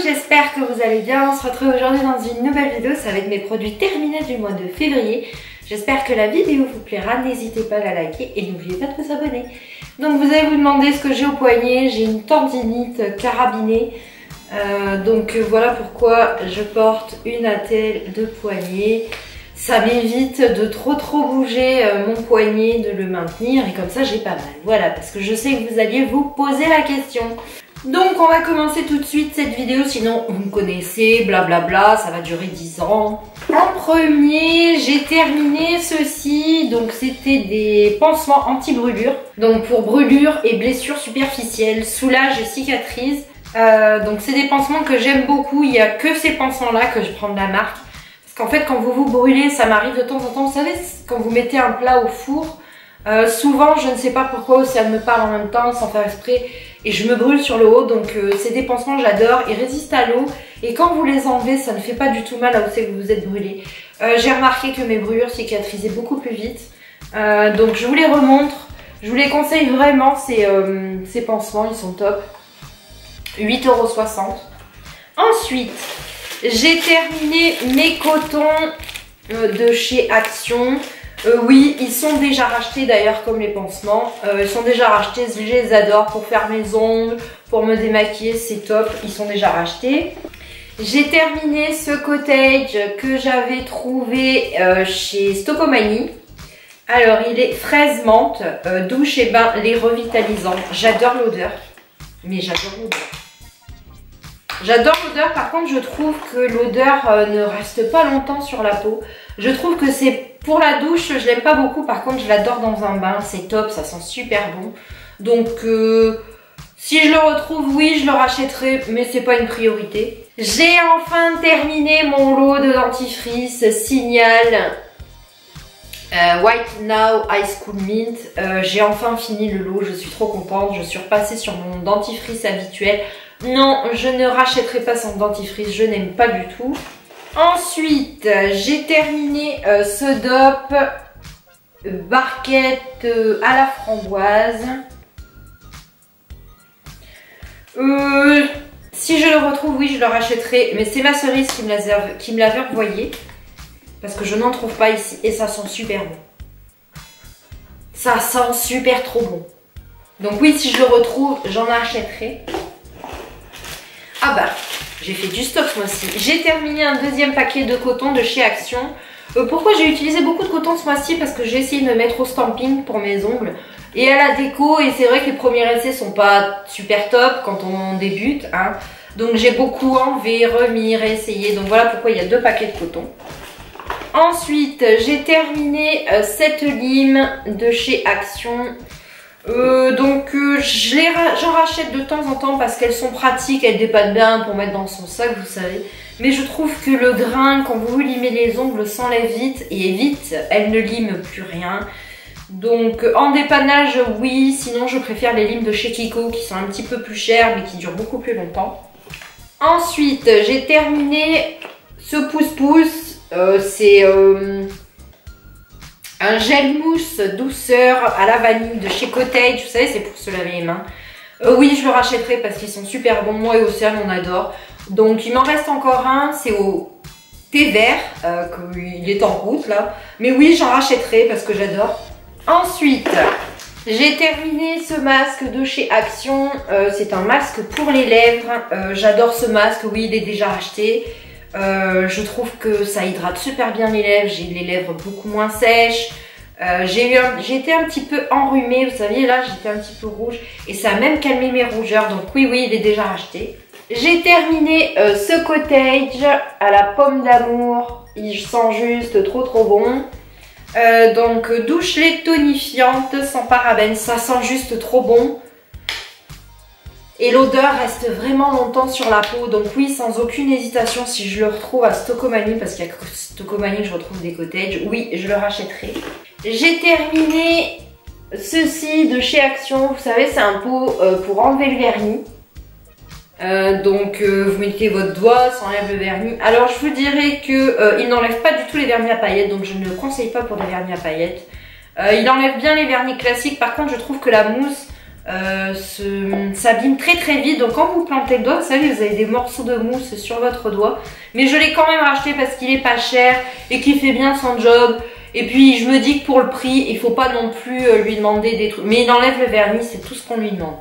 j'espère que vous allez bien. On se retrouve aujourd'hui dans une nouvelle vidéo. Ça va être mes produits terminés du mois de février. J'espère que la vidéo vous plaira. N'hésitez pas à la liker et n'oubliez pas de vous abonner. Donc vous allez vous demander ce que j'ai au poignet. J'ai une tendinite carabinée. Voilà pourquoi je porte une attelle de poignet. Ça m'évite de trop bouger mon poignet, de le maintenir et comme ça j'ai pas mal. Voilà, parce que je sais que vous alliez vous poser la question. Donc on va commencer tout de suite cette vidéo, sinon vous me connaissez, blablabla, ça va durer 10 ans. En premier, j'ai terminé ceci, donc c'était des pansements anti-brûlure. Donc pour brûlure et blessures superficielles, soulage et cicatrise. Donc c'est des pansements que j'aime beaucoup, il n'y a que ces pansements là que je prends de la marque. Parce qu'en fait quand vous vous brûlez, ça m'arrive de temps en temps, vous savez, quand vous mettez un plat au four, souvent je ne sais pas pourquoi, ça me parle en même temps sans faire exprès et je me brûle sur le haut. Donc c'est des pansements, j'adore, ils résistent à l'eau et quand vous les enlevez ça ne fait pas du tout mal là où c'est que vous vous êtes brûlé. J'ai remarqué que mes brûlures cicatrisaient beaucoup plus vite, donc je vous les remontre, je vous les conseille vraiment, ces pansements, ils sont top. 8,60 €. Ensuite, j'ai terminé mes cotons de chez Action. Oui, ils sont déjà rachetés d'ailleurs comme les pansements. Ils sont déjà rachetés, je les adore pour faire mes ongles, pour me démaquiller, c'est top. Ils sont déjà rachetés. J'ai terminé ce cottage que j'avais trouvé chez Stocomanie. Alors, il est fraise menthe, douche et bain, les revitalisants. J'adore l'odeur, mais j'adore l'odeur. J'adore l'odeur, par contre je trouve que l'odeur ne reste pas longtemps sur la peau. Je trouve que c'est pour la douche, je l'aime pas beaucoup, par contre je l'adore dans un bain, c'est top, ça sent super bon. Donc si je le retrouve, oui je le rachèterai, mais c'est pas une priorité. J'ai enfin terminé mon lot de dentifrice Signal White Now High School Mint. J'ai enfin fini le lot, je suis trop contente, je suis repassée sur mon dentifrice habituel. Non, je ne rachèterai pas son dentifrice, je n'aime pas du tout. Ensuite, j'ai terminé ce DOP barquette à la framboise. Si je le retrouve, oui, je le rachèterai. Mais c'est ma cerise qui me l'avait envoyé. Parce que je n'en trouve pas ici. Et ça sent super bon. Ça sent super trop bon. Donc oui, si je le retrouve, j'en achèterai. Ah bah, j'ai fait du stock ce mois-ci. J'ai terminé un deuxième paquet de coton de chez Action. Pourquoi j'ai utilisé beaucoup de coton ce mois-ci? Parce que j'ai essayé de me mettre au stamping pour mes ongles et à la déco. Et c'est vrai que les premiers essais sont pas super top quand on débute, hein. Donc j'ai beaucoup enlevé, remis, réessayé. Donc voilà pourquoi il y a deux paquets de coton. Ensuite, j'ai terminé cette lime de chez Action. J'en rachète de temps en temps parce qu'elles sont pratiques, elles dépannent bien pour mettre dans son sac, vous savez. Mais je trouve que le grain, quand vous limez les ongles, s'enlève vite et vite, elles ne liment plus rien. Donc en dépannage, oui, sinon je préfère les limes de chez Kiko qui sont un petit peu plus chères mais qui durent beaucoup plus longtemps. Ensuite, j'ai terminé ce pouce-pouce, c'est un gel mousse douceur à la vanille de chez Cottage, vous savez, c'est pour se laver les mains. Oui, je le rachèterai parce qu'ils sont super bons. Moi et Océane, on adore. Donc, il m'en reste encore un, c'est au thé vert, il est en route là. Mais oui, j'en rachèterai parce que j'adore. Ensuite, j'ai terminé ce masque de chez Action. C'est un masque pour les lèvres. J'adore ce masque, oui, il est déjà acheté. Je trouve que ça hydrate super bien les lèvres, j'ai les lèvres beaucoup moins sèches. J'ai été un petit peu enrhumée, vous savez, là j'étais un petit peu rouge et ça a même calmé mes rougeurs, donc oui, il est déjà acheté. J'ai terminé ce cottage à la pomme d'amour, il sent juste trop bon. Donc douche lait tonifiante sans parabènes, ça sent juste trop bon. Et l'odeur reste vraiment longtemps sur la peau. Donc oui, sans aucune hésitation, si je le retrouve à Stocomanie, parce qu'il y a que Stocomanie que je retrouve des cottages, oui, je le rachèterai. J'ai terminé ceci de chez Action. Vous savez, c'est un pot pour enlever le vernis. Vous mettez votre doigt, ça enlève le vernis. Alors je vous dirais que il n'enlève pas du tout les vernis à paillettes, donc je ne le conseille pas pour des vernis à paillettes. Il enlève bien les vernis classiques. Par contre, je trouve que la mousse s'abîme très très vite. Donc quand vous plantez le doigt, vous savez, vous avez des morceaux de mousse sur votre doigt. Mais je l'ai quand même racheté parce qu'il est pas cher et qu'il fait bien son job. Et puis je me dis que pour le prix, il faut pas non plus lui demander des trucs. Mais il enlève le vernis, c'est tout ce qu'on lui demande.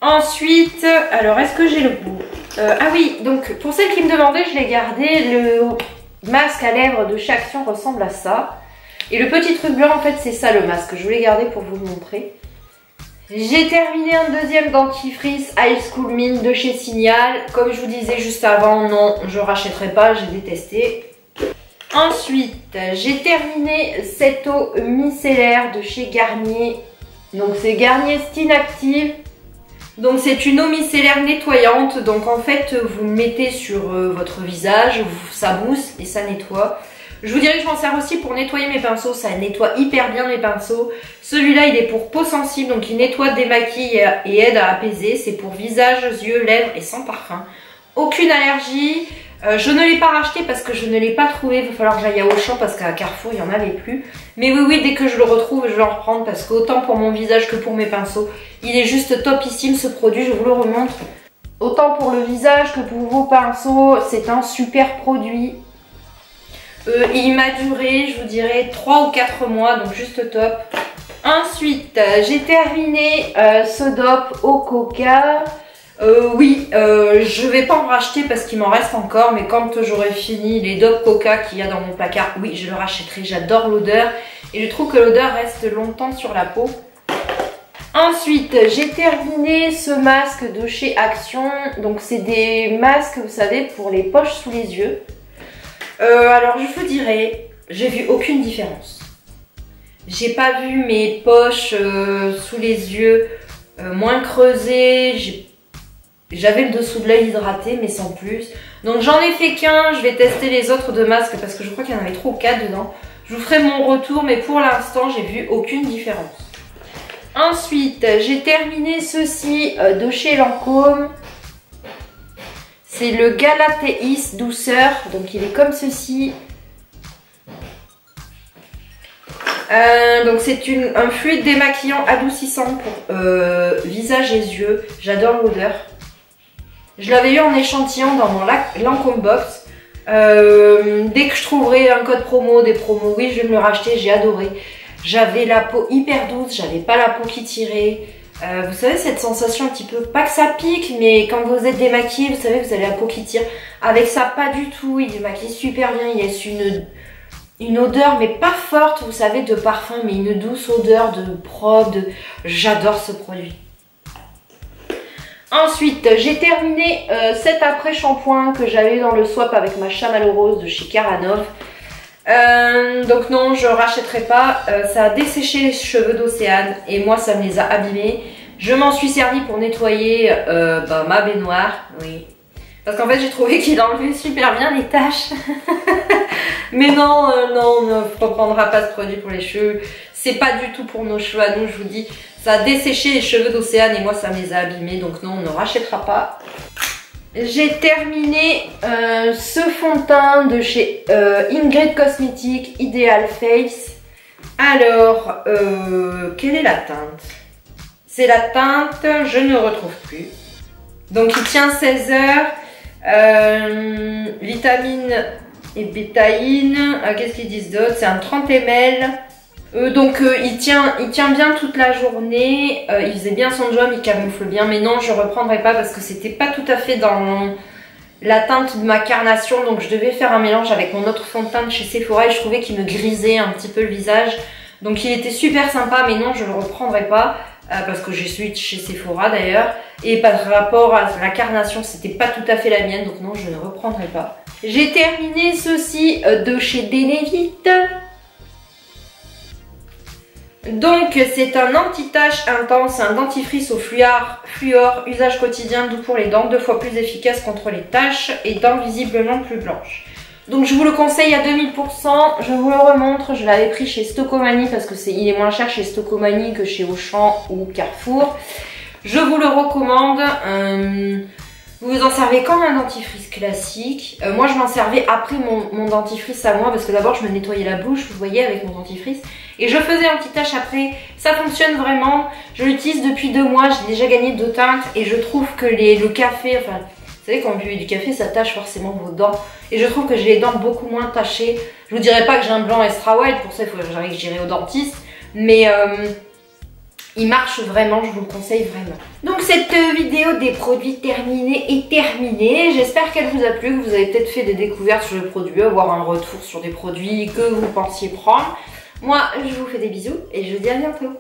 Ensuite, alors est-ce que j'ai le bout? Ah oui, donc pour celles qui me demandaient, je l'ai gardé. Le masque à lèvres de chez Action ressemble à ça. Et le petit truc blanc, en fait, c'est ça le masque. Je voulais garder pour vous le montrer. J'ai terminé un deuxième dentifrice High School Mint de chez Signal. Comme je vous disais juste avant, non, je rachèterai pas, j'ai détesté. Ensuite, j'ai terminé cette eau micellaire de chez Garnier. Donc c'est Garnier Skin Active. Donc c'est une eau micellaire nettoyante. Donc en fait, vous le mettez sur votre visage, ça mousse et ça nettoie. Je vous dirais que je m'en sers aussi pour nettoyer mes pinceaux, ça nettoie hyper bien mes pinceaux. Celui-là, il est pour peau sensible, donc il nettoie, démaquille et aide à apaiser. C'est pour visage, yeux, lèvres et sans parfum. Aucune allergie. Je ne l'ai pas racheté parce que je ne l'ai pas trouvé. Il va falloir que j'aille à Auchan parce qu'à Carrefour, il n'y en avait plus. Mais oui, dès que je le retrouve, je vais en reprendre parce qu'autant pour mon visage que pour mes pinceaux, il est juste topissime ce produit, je vous le remontre. Autant pour le visage que pour vos pinceaux, c'est un super produit. Il m'a duré, je vous dirais, 3 ou 4 mois, donc juste top. Ensuite, j'ai terminé ce DOP au coca. Oui, je vais pas en racheter parce qu'il m'en reste encore, mais quand j'aurai fini les DOP coca qu'il y a dans mon placard, oui, je le rachèterai. J'adore l'odeur et je trouve que l'odeur reste longtemps sur la peau. Ensuite, j'ai terminé ce masque de chez Action. Donc, c'est des masques, vous savez, pour les poches sous les yeux. Alors je vous dirais, j'ai vu aucune différence. J'ai pas vu mes poches sous les yeux moins creusées. J'avais le dessous de l'œil hydraté mais sans plus. Donc j'en ai fait qu'un, je vais tester les autres de masques parce que je crois qu'il y en avait 3 ou 4 dedans. Je vous ferai mon retour mais pour l'instant j'ai vu aucune différence. Ensuite j'ai terminé ceci de chez Lancôme. C'est le Galatéis douceur, donc il est comme ceci. Donc c'est un fluide démaquillant adoucissant pour visage et yeux. J'adore l'odeur. Je l'avais eu en échantillon dans mon Lancôme Box. Dès que je trouverai un code promo, des promos, oui je vais me le racheter, j'ai adoré. J'avais la peau hyper douce, j'avais pas la peau qui tirait. Vous savez cette sensation un petit peu, pas que ça pique, mais quand vous êtes démaquillé, vous savez vous avez la peau qui tire. Avec ça pas du tout, il démaquille super bien, il laisse une odeur mais pas forte, vous savez, de parfum, mais une douce odeur de propre, j'adore ce produit. Ensuite, j'ai terminé cet après-shampoing que j'avais dans le swap avec ma chamallow rose de chez Karanov. Donc non, je rachèterai pas, ça a desséché les cheveux d'Océane et moi ça me les a abîmés. Je m'en suis servi pour nettoyer ma baignoire, oui. Parce qu'en fait j'ai trouvé qu'il enlevait super bien les taches. Mais non, non, on ne reprendra pas ce produit pour les cheveux. C'est pas du tout pour nos cheveux à nous, je vous dis. Ça a desséché les cheveux d'Océane et moi ça me les a abîmés, donc non, on ne rachètera pas. J'ai terminé ce fond de teint de chez Ingrid Cosmetics Ideal Face. Alors, quelle est la teinte? C'est la teinte, je ne retrouve plus. Donc il tient 16 heures. Vitamine et bétaïne. Qu'est-ce qu'ils disent d'autre? C'est un 30 ml. Donc il tient bien toute la journée, il faisait bien son job, il camoufle bien, mais non je reprendrai pas parce que c'était pas tout à fait dans la teinte de ma carnation, donc je devais faire un mélange avec mon autre fond de teint de chez Sephora et je trouvais qu'il me grisait un petit peu le visage, donc il était super sympa, mais non je le reprendrai pas parce que j'ai celui de chez Sephora d'ailleurs, et par rapport à la carnation c'était pas tout à fait la mienne, donc non je ne reprendrai pas. J'ai terminé ceci de chez Denevit. Donc c'est un anti-tache intense, un dentifrice au fluor, usage quotidien, doux pour les dents, 2 fois plus efficace contre les taches et dents visiblement plus blanches. Donc je vous le conseille à 2000%, je vous le remontre, je l'avais pris chez Stocomanie parce que il est moins cher chez Stocomanie que chez Auchan ou Carrefour. Je vous le recommande. Vous vous en servez comme un dentifrice classique. Moi je m'en servais après mon dentifrice à moi parce que d'abord je me nettoyais la bouche, vous voyez, avec mon dentifrice. Et je faisais un petit tâche après. Ça fonctionne vraiment. Je l'utilise depuis 2 mois, j'ai déjà gagné 2 teintes et je trouve que le café, enfin, vous savez quand on buvait du café ça tâche forcément vos dents. Et je trouve que j'ai les dents beaucoup moins tachées. Je vous dirais pas que j'ai un blanc extra white, pour ça il faudrait que j'irai au dentiste. Mais il marche vraiment, je vous le conseille vraiment. Donc cette vidéo des produits terminés est terminée. J'espère qu'elle vous a plu, que vous avez peut-être fait des découvertes sur le produit, avoir un retour sur des produits que vous pensiez prendre. Moi, je vous fais des bisous et je vous dis à bientôt.